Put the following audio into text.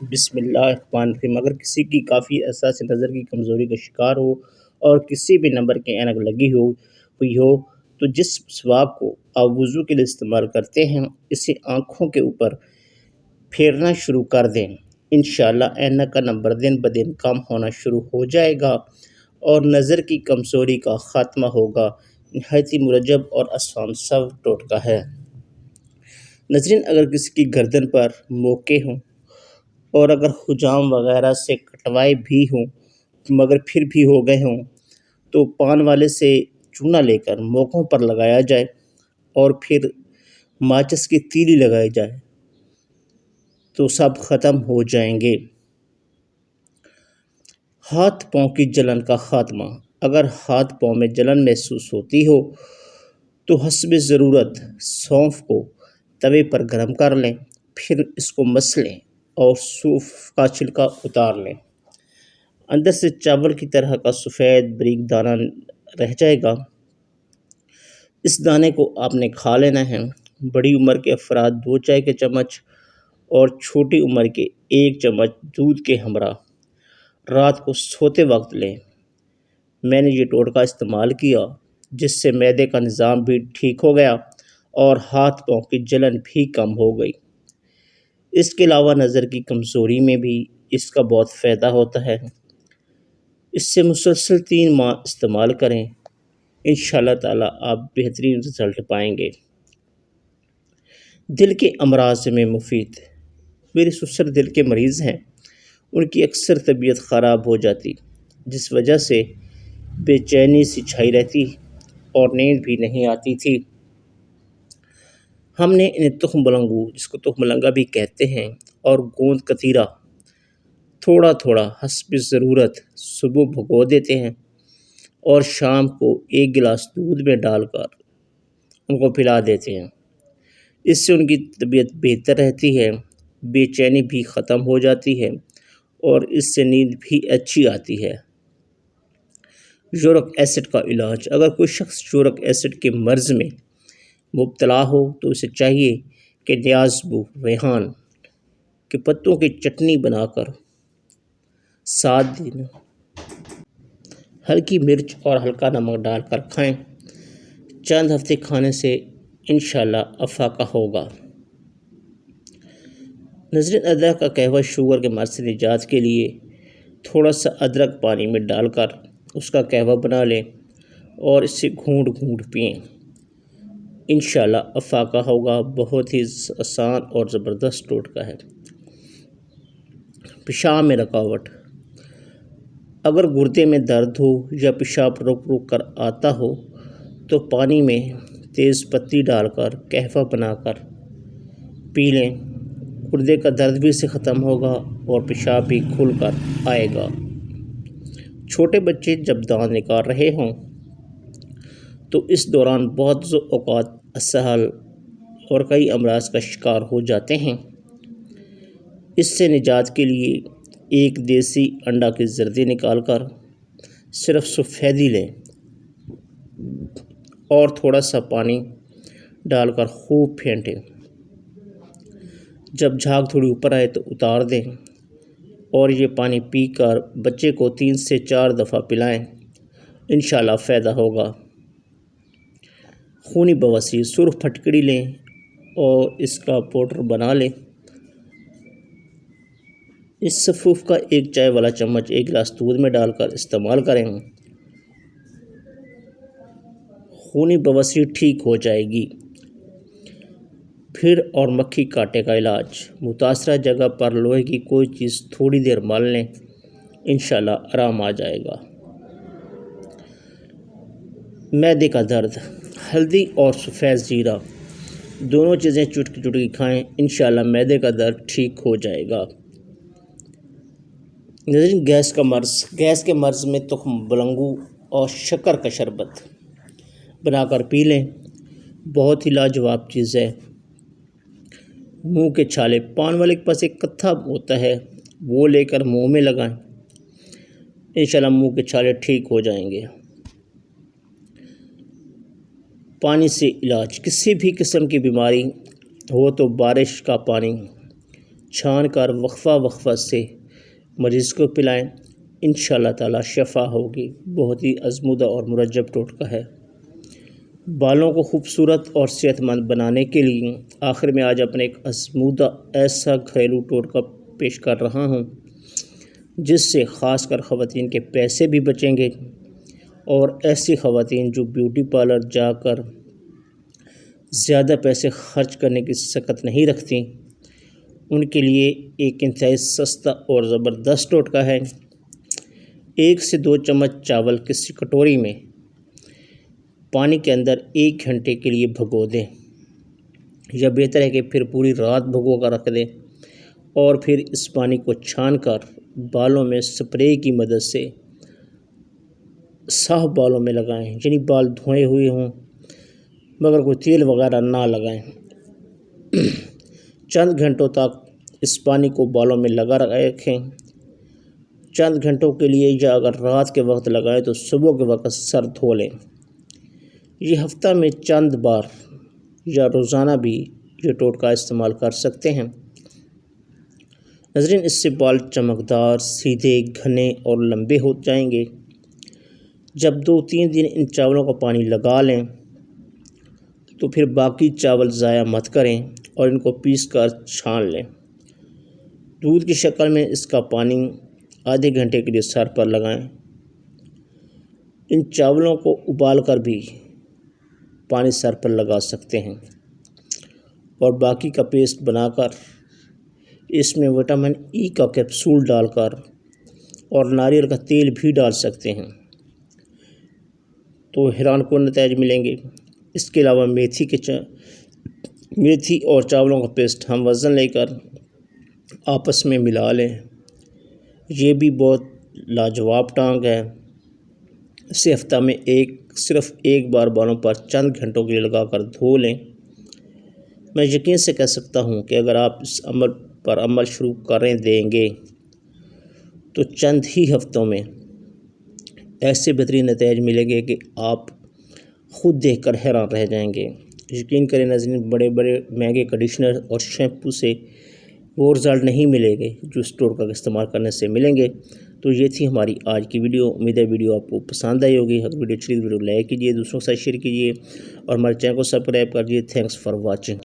بسم اللہ الرحمن الرحیم۔ اگر کسی کی کافی احساس نظر کی کمزوری کا شکار ہو اور کسی بھی نمبر کی اینک لگی ہوئی ہو تو جس مسواک کو آپ وضو کے لیے استعمال کرتے ہیں اسے آنکھوں کے اوپر پھیرنا شروع کر دیں۔ انشاءاللہ اینک کا نمبر دن بدن کم ہونا شروع ہو جائے گا اور نظر کی کمزوری کا خاتمہ ہوگا۔ نہایت ہی مرجب اور آسان سا ٹوٹکا ہے۔ ناظرین، اگر کسی کی گردن پر موقع ہوں اور اگر حجام وغیرہ سے کٹوائے بھی ہوں مگر پھر بھی ہو گئے ہوں تو پان والے سے چونا لے کر موقعوں پر لگایا جائے اور پھر ماچس کی تیلی لگائی جائے تو سب ختم ہو جائیں گے۔ ہاتھ پاؤں کی جلن کا خاتمہ۔ اگر ہاتھ پاؤں میں جلن محسوس ہوتی ہو تو حسب ضرورت سونف کو توے پر گرم کر لیں، پھر اس کو مس لیں اور سونف کا چھلکا اتار لیں۔ اندر سے چاول کی طرح کا سفید باریک دانہ رہ جائے گا۔ اس دانے کو آپ نے کھا لینا ہے۔ بڑی عمر کے افراد 2 چائے کے چمچ اور چھوٹی عمر کے 1 چمچ دودھ کے ہمراہ رات کو سوتے وقت لیں۔ میں نے یہ ٹوٹکا استعمال کیا جس سے معدے کا نظام بھی ٹھیک ہو گیا اور ہاتھ پاؤں کی جلن بھی کم ہو گئی۔ اس کے علاوہ نظر کی کمزوری میں بھی اس کا بہت فائدہ ہوتا ہے۔ اس سے مسلسل 3 ماہ استعمال کریں، انشاءاللہ تعالی آپ بہترین رزلٹ پائیں گے۔ دل کے امراض میں مفید۔ میرے سسر دل کے مریض ہیں۔ ان کی اکثر طبیعت خراب ہو جاتی جس وجہ سے بے چینی سی چھائی رہتی اور نیند بھی نہیں آتی تھی۔ ہم نے انہیں تخم بلنگو، جس کو تخم ملنگا بھی کہتے ہیں، اور گوند کتیرا تھوڑا تھوڑا حسب ضرورت صبح بھگو دیتے ہیں اور شام کو 1 گلاس دودھ میں ڈال کر ان کو پلا دیتے ہیں۔ اس سے ان کی طبیعت بہتر رہتی ہے، بے چینی بھی ختم ہو جاتی ہے اور اس سے نیند بھی اچھی آتی ہے۔ یورک ایسڈ کا علاج۔ اگر کوئی شخص یورک ایسڈ کے مرض میں مبتلا ہو تو اسے چاہیے کہ نیازبو ریحان کے پتوں کی چٹنی بنا کر 7 دن ہلکی مرچ اور ہلکا نمک ڈال کر کھائیں۔ چند ہفتے کھانے سے انشاءاللہ افاقہ ہوگا۔ ناظرین، ادرک کا قہوہ شوگر کے مرض سے نجات کے لیے تھوڑا سا ادرک پانی میں ڈال کر اس کا قہوہ بنا لیں اور اس سے گھونٹ گھونٹ پئیں، انشاءاللہ افاقہ ہوگا۔ بہت ہی آسان اور زبردست ٹوٹکا ہے۔ پیشاب میں رکاوٹ۔ اگر گردے میں درد ہو یا پیشاب رک رک کر آتا ہو تو پانی میں تیز پتی ڈال کر قہوہ بنا کر پی لیں، گردے کا درد بھی سے ختم ہوگا اور پیشاب بھی کھل کر آئے گا۔ چھوٹے بچے جب دانت نکال رہے ہوں تو اس دوران بہت اوقات اسہال اور کئی امراض کا شکار ہو جاتے ہیں۔ اس سے نجات کے لیے 1 دیسی انڈا کی زردی نکال کر صرف سفیدی لیں اور تھوڑا سا پانی ڈال کر خوب پھینٹیں۔ جب جھاگ تھوڑی اوپر آئے تو اتار دیں اور یہ پانی پی کر بچے کو 3 سے 4 دفعہ پلائیں، انشاءاللہ فائدہ ہوگا۔ خونی بواسیر۔ سرخ پھٹکڑی لیں اور اس کا پاؤڈر بنا لیں۔ اس سفوف کا 1 چائے والا چمچ 1 گلاس دودھ میں ڈال کر استعمال کریں، خونی بواسیر ٹھیک ہو جائے گی۔ پھر اور مکھی کاٹے کا علاج۔ متاثرہ جگہ پر لوہے کی کوئی چیز تھوڑی دیر مل لیں، انشاءاللہ آرام آ جائے گا۔ معدے کا درد۔ ہلدی اور سفید زیرہ دونوں چیزیں چٹکی چٹکی کھائیں، انشاءاللہ معدے کا درد ٹھیک ہو جائے گا۔ ناظرین، گیس کا مرض۔ گیس کے مرض میں تخم بلنگو اور شکر کا شربت بنا کر پی لیں، بہت ہی لاجواب چیز ہے۔ منہ کے چھالے۔ پان والے کے پاس ایک کتھا ہوتا ہے، وہ لے کر منہ میں لگائیں، انشاءاللہ منہ کے چھالے ٹھیک ہو جائیں گے۔ پانی سے علاج۔ کسی بھی قسم کی بیماری ہو تو بارش کا پانی چھان کر وقفہ سے مریض کو پلائیں، انشاءاللہ تعالی شفا ہوگی۔ بہت ہی آزمودہ اور مرجب ٹوٹکا ہے۔ بالوں کو خوبصورت اور صحت مند بنانے کے لیے آخر میں آج اپنے ایک آزمودہ ایسا گھریلو ٹوٹکا پیش کر رہا ہوں جس سے خاص کر خواتین کے پیسے بھی بچیں گے، اور ایسی خواتین جو بیوٹی پارلر جا کر زیادہ پیسے خرچ کرنے کی سکت نہیں رکھتی، ان کے لیے ایک انتہائی سستا اور زبردست ٹوٹکا ہے۔ 1 سے 2 چمچ چاول کسی کٹوری میں پانی کے اندر 1 گھنٹے کے لیے بھگو دیں، یا بہتر ہے کہ پھر پوری رات بھگو کر رکھ دیں، اور پھر اس پانی کو چھان کر بالوں میں سپرے کی مدد سے صاف بالوں میں لگائیں، یعنی بال دھوئے ہوئے ہوں مگر کوئی تیل وغیرہ نہ لگائیں۔ چند گھنٹوں تک اس پانی کو بالوں میں لگا رکھیں۔ چند گھنٹوں کے لیے، یا اگر رات کے وقت لگائیں تو صبح کے وقت سر دھو لیں۔ یہ ہفتہ میں چند بار یا روزانہ بھی یہ ٹوٹکا استعمال کر سکتے ہیں۔ ناظرین، اس سے بال چمکدار، سیدھے، گھنے اور لمبے ہو جائیں گے۔ جب 2-3 دن ان چاولوں کا پانی لگا لیں تو پھر باقی چاول ضائع مت کریں اور ان کو پیس کر چھان لیں۔ دودھ کی شکل میں اس کا پانی آدھے گھنٹے کے لیے سر پر لگائیں۔ ان چاولوں کو ابال کر بھی پانی سر پر لگا سکتے ہیں، اور باقی کا پیسٹ بنا کر اس میں وٹامن ای کا کیپسول ڈال کر اور ناریل کا تیل بھی ڈال سکتے ہیں تو حیران کن نتائج ملیں گے۔ اس کے علاوہ میتھی اور چاولوں کا پیسٹ ہم وزن لے کر آپس میں ملا لیں، یہ بھی بہت لاجواب ٹانک ہے۔ اسے ہفتہ میں صرف ایک بار بالوں پر چند گھنٹوں کے لیے لگا کر دھو لیں۔ میں یقین سے کہہ سکتا ہوں کہ اگر آپ اس عمل پر عمل شروع کریں دیں گے تو چند ہی ہفتوں میں ایسے بہترین نتائج ملیں گے کہ آپ خود دیکھ کر حیران رہ جائیں گے۔ یقین کریں ناظرین، بڑے مہنگے کنڈیشنر اور شیمپو سے وہ رزلٹ نہیں ملے گے جو اس ٹوٹکا کا استعمال کرنے سے ملیں گے۔ تو یہ تھی ہماری آج کی ویڈیو۔ امید ہے ویڈیو آپ کو پسند آئی ہوگی۔ اگر ویڈیو اچھی لگی تو ویڈیو لائک کیجیے، دوسروں کے ساتھ شیئر کیجیے اور ہمارے چینل کو سبسکرائب کر دیجیے۔ Thanks for watching.